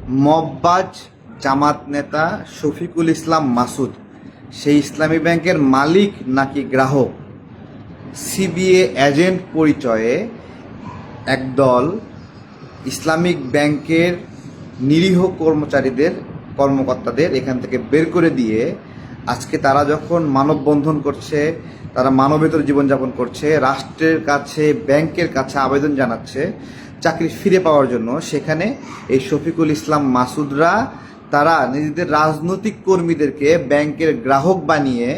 মববাজ জামাত নেতা শফিকুল ইসলাম মাসুদ সেই ইসলামী ব্যাংকের মালিক নাকি গ্রাহক? সিবিএ এজেন্ট পরিচয়ে একদল ইসলামিক ব্যাংকের নিরীহ কর্মকর্তাদের এখান থেকে বের করে দিয়ে আজকে তারা যখন মানববন্ধন করছে, তারা মানবেতর জীবনযাপন করছে, রাষ্ট্রের কাছে ব্যাংকের কাছে আবেদন জানাচ্ছে চাকরি ফিরে পাওয়ার জন্য, সেখানে এই শফিকুল ইসলাম মাসুদরা তারা নিজেদের রাজনৈতিক কর্মীদেরকে ব্যাংকের গ্রাহক বানিয়ে,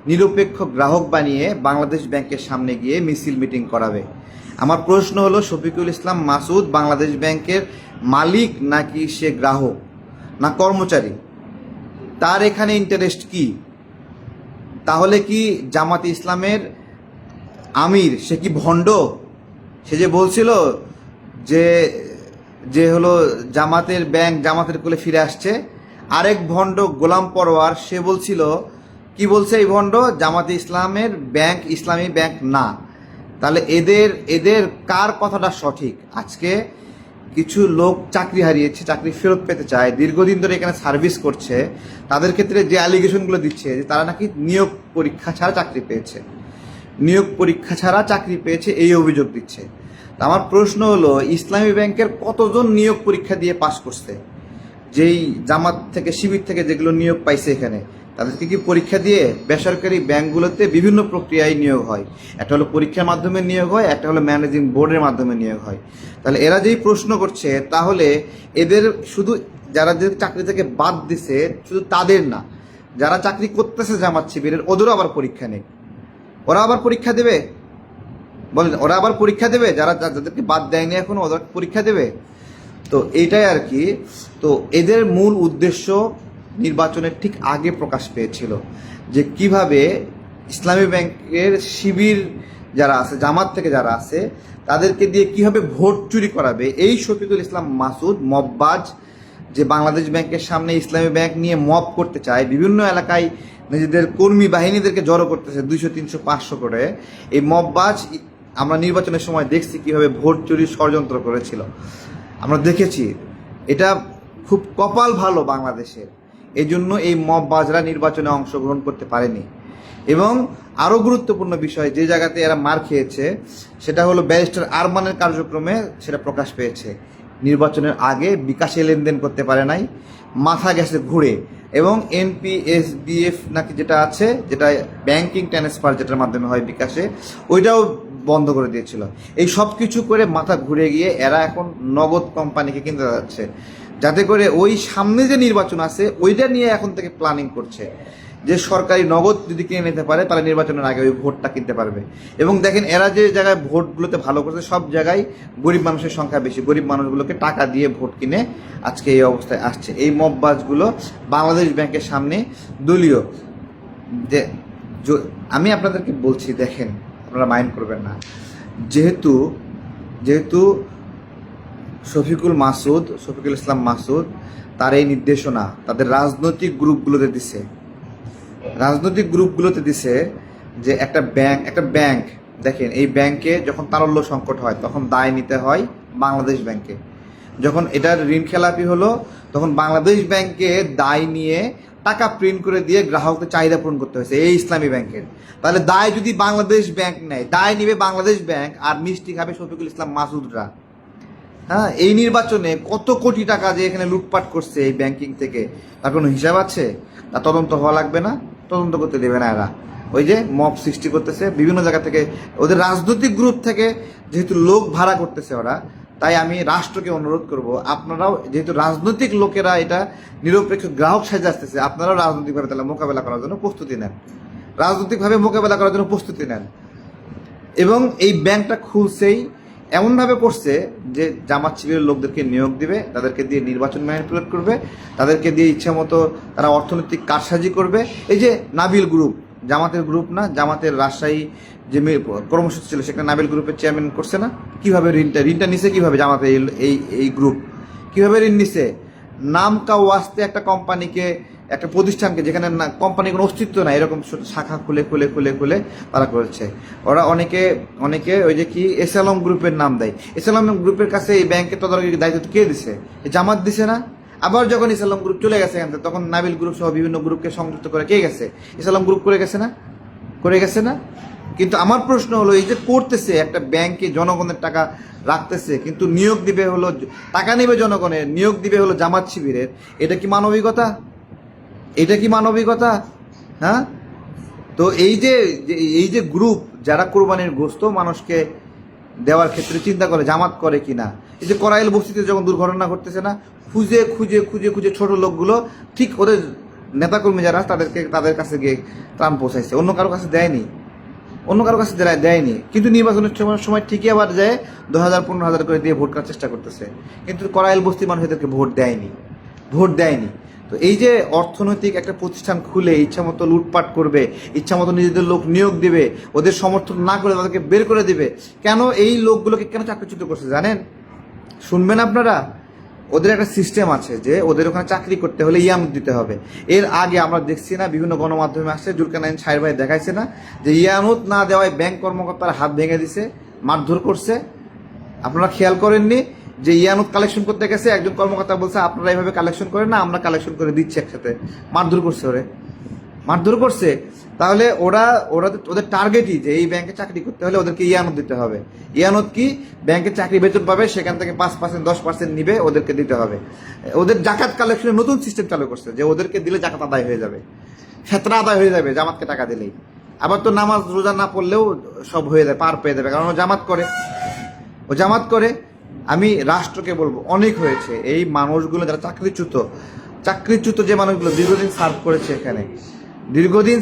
নিরপেক্ষ গ্রাহক বানিয়ে বাংলাদেশ ব্যাংকের সামনে গিয়ে মিছিল মিটিং করাবে। আমার প্রশ্ন হলো, শফিকুল ইসলাম মাসুদ বাংলাদেশ ব্যাংকের মালিক নাকি সে গ্রাহক না কর্মচারী? তার এখানে ইন্টারেস্ট কি? তাহলে কি জামাতে ইসলামের আমির সে কি ভণ্ড? সে যে বলছিল যে যে হলো জামাতের ব্যাংক জামাতের কোলে ফিরে আসছে, আরেক ভণ্ড গোলাম পরোয়ার সে বলছিল, কি বলছে এই ভণ্ড? জামাতে ইসলামের ব্যাংক ইসলামী ব্যাংক না। তাহলে এদের কার কথাটা সঠিক? আজকে কিছু লোক চাকরি হারিয়েছে, চাকরি ফেরত পেতে চায়, দীর্ঘদিন ধরে এখানে সার্ভিস করছে, তাদের ক্ষেত্রে যে অ্যালিগেশনগুলো দিচ্ছে যে তারা নাকি নিয়োগ পরীক্ষা ছাড়া চাকরি পেয়েছে, এই অভিযোগ দিচ্ছে। আমার প্রশ্ন হলো, ইসলামী ব্যাংকের কতজন নিয়োগ পরীক্ষা দিয়ে পাশ করছে? যেই জামাত থেকে শিবির থেকে যেগুলো নিয়োগ পাইছে এখানে, তাদেরকে কি পরীক্ষা দিয়ে? বেসরকারি ব্যাংকগুলোতে বিভিন্ন প্রক্রিয়ায় নিয়োগ হয়, একটা হলো পরীক্ষার মাধ্যমে নিয়োগ হয়, একটা হলো ম্যানেজিং বোর্ডের মাধ্যমে নিয়োগ হয়। তাহলে এরা যেই প্রশ্ন করছে, তাহলে এদের শুধু যারা যে চাকরি থেকে বাদ দিছে শুধু তাদের না, যারা চাকরি করতেছে জামাত শিবিরের, ওদেরও আবার পরীক্ষা নেই। ওরা আবার পরীক্ষা দেবে? বলেন, ওরা আবার পরীক্ষা দেবে? যাদেরকে বাদ দেয়নি এখনো, ওদের পরীক্ষা দেবে? তো এইটাই আর কি। তো এদের মূল উদ্দেশ্য নির্বাচনের ঠিক আগে প্রকাশ পেয়েছিল যে কিভাবে ইসলামী ব্যাংকের শিবির যারা আছে, জামাত থেকে যারা আছে, তাদেরকে দিয়ে কিভাবে ভোট চুরি করাবে। এই শফিকুল ইসলাম মাসুদ মববাজ, যে বাংলাদেশ ব্যাংকের সামনে ইসলামী ব্যাংক নিয়ে মব করতে চায়, বিভিন্ন এলাকায় নিজেদের কর্মী বাহিনীদেরকে জড়ো করতেছে 200, 300, 500 করে। এই মববাজ আমরা নির্বাচনের সময় দেখছি কিভাবে ভোট চুরির ষড়যন্ত্র করেছিল, আমরা দেখেছি। এটা খুব কপাল ভালো বাংলাদেশের, এই জন্য এই মববাজরা নির্বাচনে অংশগ্রহণ করতে পারেনি। এবং আরও গুরুত্বপূর্ণ বিষয়, যে জায়গাতে এরা মার খেয়েছে সেটা হলো ব্যারিস্টার আরমানের কার্যক্রমে সেটা প্রকাশ পেয়েছে। নির্বাচনের আগে বিকাশে লেনদেন করতে পারে নাই, মাথা গেছে ঘুরে, এবং এনপিএসবিএফ নাকি যেটা আছে, যেটা ব্যাংকিং ট্রান্সফার যেটার মাধ্যমে হয় বিকাশে, ওইটাও বন্ধ করে দিয়েছিল। এই সব কিছু করে মাথা ঘুরে গিয়ে এরা এখন নগদ কোম্পানিকে কিনতে যাচ্ছে, যাতে করে ওই সামনে যে নির্বাচন আছে ওইটা নিয়ে এখন থেকে প্ল্যানিং করছে যে সরকারি নগদ যদি কিনে নিতে পারে তাহলে নির্বাচনের আগে ওই ভোটটা কিনতে পারবে। এবং দেখেন, এরা যে জায়গায় ভোটগুলোতে ভালো করছে, সব জায়গায় গরিব মানুষের সংখ্যা বেশি, গরিব মানুষগুলোকে টাকা দিয়ে ভোট কিনে আজকে এই অবস্থায় আসছে। এই মববাজগুলো বাংলাদেশ ব্যাংকের সামনে দলীয় যে, আমি আপনাদেরকে বলছি, দেখেন আপনারা মাইন্ড করবেন না, যেহেতু শফিকুল ইসলাম মাসুদ তার এই নির্দেশনা তাদের রাজনৈতিক গ্রুপগুলোতে দিছে যে একটা ব্যাংক দেখেন, এই ব্যাংকে যখন তারল্য সংকট হয় তখন দায় নিতে হয় বাংলাদেশ ব্যাংকে। যখন এটার ঋণ খেলাপি হলো তখন বাংলাদেশ ব্যাংকে দায় নিয়ে টাকা প্রিন্ট করে দিয়ে গ্রাহকদের চাহিদা পূরণ করতে হয়েছে এই ইসলামী ব্যাংকের। তাহলে দায় যদি বাংলাদেশ ব্যাংক নেয়, দায় নিবে বাংলাদেশ ব্যাংক, আর মিষ্টি খাবে শফিকুল ইসলাম মাসুদরা। হ্যাঁ, এই নির্বাচনে কত কোটি টাকা যে এখানে লুটপাট করছে এই ব্যাংকিং থেকে, তার কোনো হিসাব আছে? তা তদন্ত হওয়া লাগবে না? তদন্ত করতে দেবে না এরা। ওই যে মব সৃষ্টি করতেছে বিভিন্ন জায়গা থেকে, ওদের রাজনৈতিক গ্রুপ থেকে যেহেতু লোক ভাড়া করতেছে ওরা, তাই আমি রাষ্ট্রকে অনুরোধ করব, আপনারাও যেহেতু রাজনৈতিক লোকেরা এটা নিরপেক্ষ গ্রাহক সাজে আসতেছে, আপনারাও রাজনৈতিকভাবে তাহলে মোকাবেলা করার জন্য প্রস্তুতি নেন। এবং এই ব্যাংকটা খুলছেই এমনভাবে করছে যে জামাত শিবিরের লোকদেরকে নিয়োগ দিবে, তাদেরকে দিয়ে নির্বাচন ম্যানিপুলেট করবে, তাদেরকে দিয়ে ইচ্ছা মতো তারা অর্থনৈতিক কারসাজি করবে। এই যে নাবিল গ্রুপ, জামাতের গ্রুপ না, জামাতের রাজশাহী যে কর্মসূচি ছিল সেখানে নাবিল গ্রুপের চেয়ারম্যান করছে না? কিভাবে ঋণটা নিছে, কিভাবে জামাতের এই গ্রুপ কিভাবে ঋণ নিছে? নামকা ওয়াস্তে একটা কোম্পানিকে, একটা প্রতিষ্ঠানকে, যেখানে কোম্পানির কোনো অস্তিত্ব নাই, এরকম শাখা খুলে তারা করেছে। ওরা অনেকে ওই যে কি এসএলএম গ্রুপের নাম দেয়। এসএলএম গ্রুপের কাছে এই ব্যাংকের তদারকির দায়িত্ব কে দিছে? জামাত দিছে না? আবার যখন ইসলাম গ্রুপ চলে গেছে এখান থেকে, তখন নাবিল গ্রুপ সহ বিভিন্ন গ্রুপকে সংযুক্ত করে কে গেছে? ইসলাম গ্রুপ করে গেছে না? করে গেছে না? কিন্তু আমার প্রশ্ন হলো, এই যে করতেছে, একটা ব্যাংকে জনগণের টাকা রাখতেছে, কিন্তু নিয়োগ দিবে হলো, টাকা নেবে জনগণের, নিয়োগ দিবে হলো জামাত শিবিরের, এটা কি মানবিকতা? এটা কি মানবিকতা? হ্যাঁ? তো এই যে গ্রুপ যারা কোরবানির গোশত মানুষকে দেওয়ার ক্ষেত্রে চিন্তা করে, জামাত করে কিনা, এই যে করাইল বস্তিতে যখন দুর্ঘটনা ঘটতেছে না, খুঁজে খুঁজে খুঁজে খুঁজে ছোট লোকগুলো ঠিক ওদের নেতাকর্মী যারা তাদের কাছে গিয়ে ত্রাণ পৌঁছাইছে, অন্য কারো কাছে দেয়নি, অন্য কারো কাছে দেয়নি। কিন্তু নির্বাচনের সময় ঠিকই আবার যায় 10,000-15,000 করে দিয়ে ভোট করার চেষ্টা করতেছে, কিন্তু করাইল বস্তি মানুষ এদেরকে ভোট দেয়নি। তো এই যে অর্থনৈতিক একটা প্রতিষ্ঠান খুলে ইচ্ছামতো লুটপাট করবে, ইচ্ছামতো নিজেদের লোক নিয়োগ দিবে, ওদের সমর্থন না করে তাদেরকে বের করে দিবে, কেন এই লোকগুলোকে কেন চাকরিচ্যুত করছে জানেন? শুনবেন আপনারা, ওদের একটা সিস্টেম আছে যে ওদের ওখানে চাকরি করতে হলে ইয়ানত দিতে হবে। এর আগে আমরা দেখছি না, বিভিন্ন গণমাধ্যমে আসছে, জুলকারনাইন সাহের ভাই দেখাইছে না, যে ইয়ানত না দেওয়ায় ব্যাংক কর্মকর্তারা হাত ভেঙে দিছে, মারধর করছে। আপনারা খেয়াল করেননি যে ইয়ানত কালেকশন করতে গেছে, একজন কর্মকর্তা বলছে আপনারা এইভাবে কালেকশন করেন না, আমরা কালেকশন করে দিচ্ছি একসাথে। মারধর করছে। তাহলে ওদের টার্গেটই যে এই ব্যাংকে চাকরি করতে হলে ওদেরকে ইয়ানত দিতে হবে। ইয়ানত কি? ব্যাংকে চাকরি বেতন পাবে, সেখান থেকে 5%, 10% নিবে, ওদেরকে দিতে হবে। ওদের জাকাত কালেকশনের নতুন সিস্টেম চালু করছে, যে ওদেরকে দিলে জাকাত আদায় হয়ে যাবে, ফেতরা আদায় হয়ে যাবে জামাতকে টাকা দিলেই। আবার তো নামাজ রোজা না পড়লেও সব হয়ে যাবে, পার পেয়ে যাবে, কারণ ও জামাত করে। আমি রাষ্ট্রকে বলবো, অনেক হয়েছে এই মানুষগুলো যারা চাকরিচ্যুত যে মানুষগুলো দীর্ঘদিন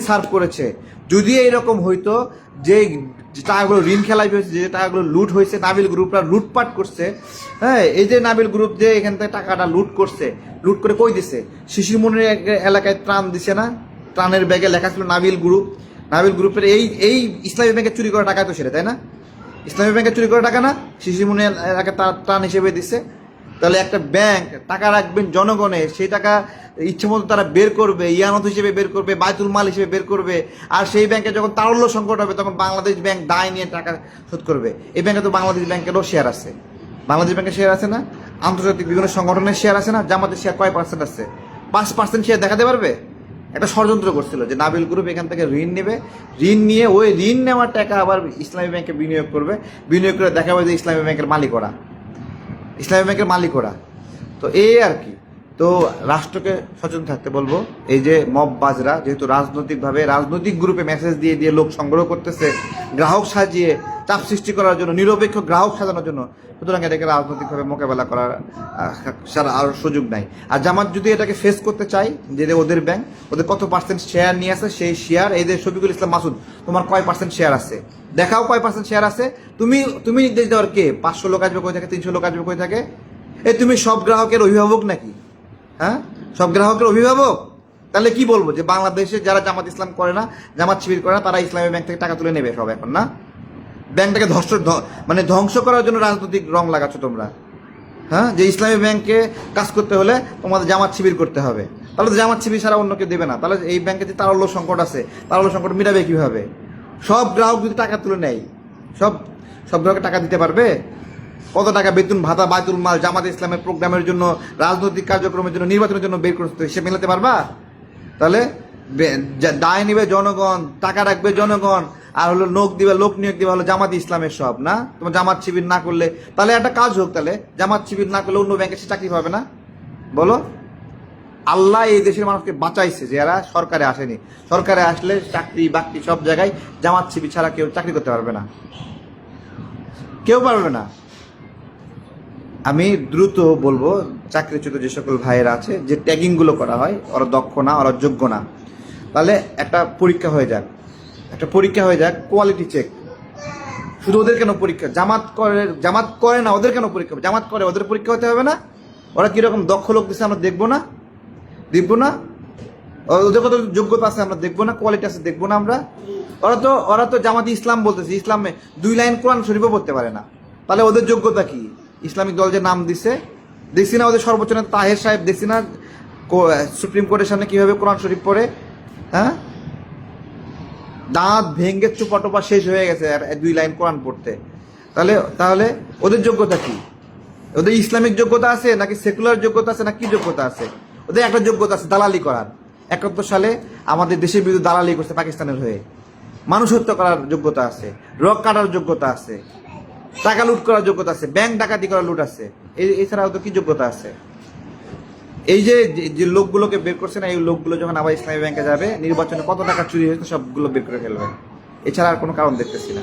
সার্ভ করেছে, যদি এইরকম হইতো যে টাকাগুলো ঋণ খেলাপি হয়েছে, যে টাকাগুলো লুট হয়েছে, নাবিল গ্রুপরা লুটপাট করছে। হ্যাঁ, এই যে নাবিল গ্রুপ যে এখান থেকে টাকাটা লুট করে কই দিছে? শিশুমনির এলাকায় ত্রাণ দিছে না? ত্রাণের ব্যাগে লেখা ছিল নাবিল গ্রুপের এই ইসলামী ব্যাংকে চুরি করা টাকা তো সেটা, তাই না? ইসলামী ব্যাংকে চুরি করা টাকা না, শিশুমনি এলাকায় ত্রাণ হিসেবে দিছে। তাহলে একটা ব্যাংক টাকা রাখবেন জনগণের, সেই টাকা ইচ্ছে মতো তারা বের করবে, ইয়ানত হিসেবে বের করবে, বায়তুল মাল হিসেবে বের করবে। আর সেই ব্যাংকে যখন তারল্য সংকট হবে, তখন বাংলাদেশ ব্যাংক দায় নিয়ে টাকা শোধ করবে। এই ব্যাংকে তো বাংলাদেশ ব্যাংকেরও শেয়ার আছে, বাংলাদেশ ব্যাংকের শেয়ার আছে না, আন্তর্জাতিক বিভিন্ন সংগঠনের শেয়ার আছে না। জামাতের শেয়ার কয় পার্সেন্ট আছে? 5% শেয়ার দেখাতে পারবে? একটা ষড়যন্ত্র করছিল যে নাবিল গ্রুপ এখান থেকে ঋণ নেবে, ঋণ নিয়ে ওই ঋণ নেওয়ার টাকা আবার ইসলামী ব্যাংকে বিনিয়োগ করে দেখাবে যে ইসলামী ব্যাংকের মালিক ওরা। তো এই আর কি। তো রাষ্ট্রকে সচেতন থাকতে বলবো। এই যে মব বাজরা যেহেতু রাজনৈতিক গ্রুপে মেসেজ দিয়ে লোক সংগ্রহ করতেছে, গ্রাহক সাজিয়ে চাপ সৃষ্টি করার জন্য, নিরপেক্ষ গ্রাহক সাজানোর জন্য, সুতরাং এটাকে রাজনৈতিকভাবে মোকাবেলা করার আর সুযোগ নাই। আর জামাত যদি এটাকে ফেস করতে চাই, যে ওদের ব্যাংক ওদের কত পার্সেন্ট শেয়ার নিয়ে আসে, সেই শেয়ার, এই যে শফিকুল ইসলাম মাসুদ, তোমার কয় পার্সেন্ট শেয়ার আছে দেখাও, কয় পার্সেন্ট শেয়ার আছে। তুমি নির্দেশ দেওয়ার কে? 500 লোক আসবে কই থাকে, 300 লোক আসবে কই থাকে? তুমি সব গ্রাহকের অভিভাবক নাকি? হ্যাঁ, সব গ্রাহকের অভিভাবক? তাহলে কি বলবো, যে বাংলাদেশে যারা জামাত ইসলাম করে না, জামাত শিবির করে না, তারা ইসলামী ব্যাংক থেকে টাকা তুলে নেবে সব এখন না? ব্যাংকটাকে ধ্বংস করার জন্য রাজনৈতিক রং লাগাচ্ছ তোমরা। হ্যাঁ, যে ইসলামী ব্যাংকে কাজ করতে হলে তোমাদের জামাত শিবির করতে হবে, তাহলে তো জামাত শিবির ছাড়া অন্য কেউ দেবে না। তাহলে এই ব্যাংকে যে তারল্য সংকট আছে, তারল্য সংকট মিটাবে কিভাবে? সব গ্রাহক যদি টাকা তুলে নেয়, সব গ্রাহককে টাকা দিতে পারবে? কত টাকা বেতন ভাতা, বায়তুল মাল, জামাত ইসলামের প্রোগ্রামের জন্য, রাজনৈতিক কার্যক্রমের জন্য, নির্বাচনের জন্য বের করতে, সে মেলাতে পারবা? তাহলে দায় নিবে জনগণ, টাকা রাখবে জনগণ, আর হলো লোক নিয়োগ দিবে হলো জামাত ইসলামের সব না? তোমার জামাত শিবির না করলে, তাহলে একটা কাজ হোক, তাহলে জামাত শিবির না করলে অন্য ব্যাংকে সে চাকরি পাবে না? বলো। আল্লাহ এই দেশের মানুষকে বাঁচাইছে যে এরা সরকারে আসেনি। সরকারে আসলে চাকরি বাকরি সব জায়গায় জামাত শিবির ছাড়া কেউ চাকরি করতে পারবে না, কেউ পারবে না। আমি দ্রুত বলবো, চাকরিচ্যুত যে সকল ভাইয়েরা আছে, যে ট্যাগিংগুলো করা হয়, ওরা দক্ষ না, ওরা যোগ্য না, তাহলে একটা পরীক্ষা হয়ে যাক, কোয়ালিটি চেক। শুধু ওদের কেন পরীক্ষা? জামাত করে না, ওদের কেন পরীক্ষা? জামাত করে, ওদের পরীক্ষা হতে হবে না? ওরা কিরকম দক্ষ লোক দিচ্ছে আমরা দেখবো না? ওদের কত যোগ্যতা আছে আমরা দেখবো না? কোয়ালিটি আছে দেখবো না আমরা? ওরা তো জামাতি ইসলাম বলতেছে, ইসলামে 2 লাইন কোরআন শরীফও পড়তে পারে না, তাহলে ওদের যোগ্যতা কি? ইসলামিক দল যে নাম দিছে, দেখছি না ওদের সর্বোচ্চ নেতা তাহের সাহেব, দেখছি না সুপ্রিম কোর্টের সামনে কিভাবে কোরআন শরীফ পড়ে? হ্যাঁ, দাঁত ভেঙ্গে চোপা শেষ হয়ে গেছে 2 লাইন কোরআন পড়তে। তাহলে ওদের যোগ্যতা কি? ওদের ইসলামিক যোগ্যতা আছে নাকি সেকুলার যোগ্যতা আছে না কি যোগ্যতা আছে? ওদের একটা যোগ্যতা আছে, দালালি করার। 71 সালে আমাদের দেশের বিরুদ্ধে দালালি করছে পাকিস্তানের হয়ে। মানুষ হত্যা করার যোগ্যতা আছে, রক কাটার যোগ্যতা আছে, টাকা লুট করার যোগ্যতা আছে, ব্যাংক ডাকাতি করার লুট আছে। এছাড়া ওদের কি যোগ্যতা আছে? এই যে যে লোকগুলোকে বের করছে না, এই লোকগুলো যখন আবার ইসলামী ব্যাংকে যাবে, নির্বাচনে কত টাকা চুরি হয়েছে সবগুলো বের করে ফেলবে। এছাড়া আর কোনো কারণ দেখতেছি না।